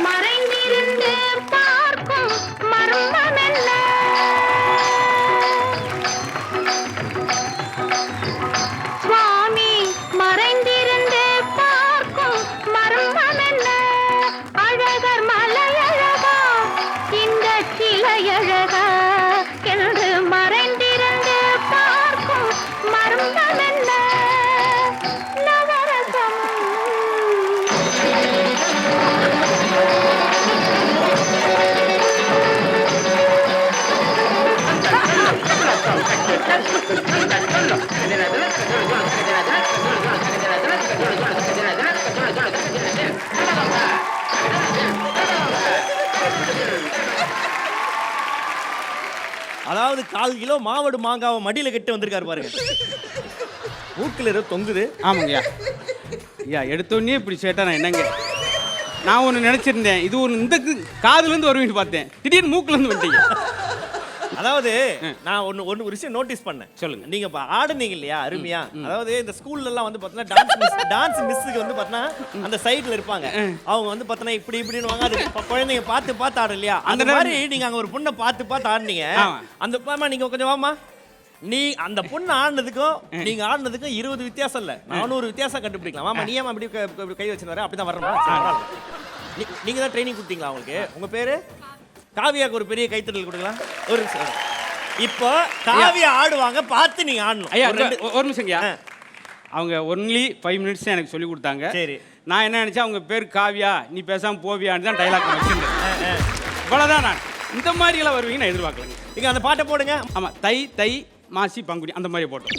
மறைந்திருந்து பார்க்கும் மர்மம் என்ன? சுவாமி மறைந்திருந்து பார்க்கும் மர்மம் என்ன? அழகர் மலையழகா இந்த சிலையழகா என்று மறைந்திருந்து பார்க்கும் மர்மம் என்ன? நவரசம் அதாவது 1/4 கிலோ மாவடு மாங்காவை மடியில கட்டி வந்திருக்காரு பாருங்க. மூக்கில் ஏதோ தொங்குது. ஆமாங்கய்யா. ஐயா எடுத்தோடனே இப்படி சேட்டா நான் என்னங்க, நான் ஒன்று நினச்சிருந்தேன், இது ஒரு இந்த காதுலேருந்து வருவீன்னு பார்த்தேன், திடீர்னு மூக்குலேருந்து வந்துட்டீங்க. அதாவது நான் ஒரு விஷயம் நோட்டீஸ் பண்ணேன். சொல்லுங்க. நீங்க ஆடுனீங்க இல்லையா அருமையா. அதாவது இந்த ஸ்கூல்ல எல்லாம் வந்து பார்த்தீங்கன்னா டான்ஸ் மிஸ்ஸுக்கு வந்து பார்த்தீங்கன்னா அந்த சைடுல இருப்பாங்க. அவங்க வந்து பார்த்தீங்கன்னா இப்படி இப்படின்னு வாங்க. அது குழந்தைங்க பார்த்து ஆடும் இல்லையா. அந்த மாதிரி நீங்க அங்க ஒரு பொண்ணை பார்த்து ஆடுனீங்க. அந்த பாமா நீங்க கொஞ்சம் வாமா, நீ அந்த பொண்ணு ஆடினதுக்கும் நீங்க ஆடினதுக்கும் 20 வித்தியாசம் இல்ல, 400 வித்தியாசம் கண்டுபிடிக்கலாம். ஆமா, நீ ஏமா அப்படி கை வச்சிருந்தாரு அப்படிதான் வரணும். நீங்க தான் ட்ரைனிங் கொடுத்தீங்களா அவங்களுக்கு? உங்க பேரு காவியாக்கு ஒரு பெரிய கைத்தட்டல் கொடுக்கலாம். ஒரு நிமிஷம். இப்போ காவியா ஆடுவாங்க, பார்த்து நீங்க ஆடணும். ஐயா ஒரு நிமிஷங்கய்யா. அவங்க ஒன்லி 5 மினிட்ஸ் எனக்கு சொல்லி கொடுத்தாங்க. சரி. நான் என்ன நினைச்சேன், அவங்க பேர் காவியா, நீ பேசாம போவியான்னு தான் டைலாக் வச்சிருந்தேன். இவ்வளோதான். நான் இந்த மாதிரி எல்லாம் வருவீங்கன்னு எதிர்பார்க்கலங்க. நீங்க அந்த பாட்டை போடுங்க. ஆமா, தை மாசி பங்குனி அந்த மாதிரி போட்டோம்.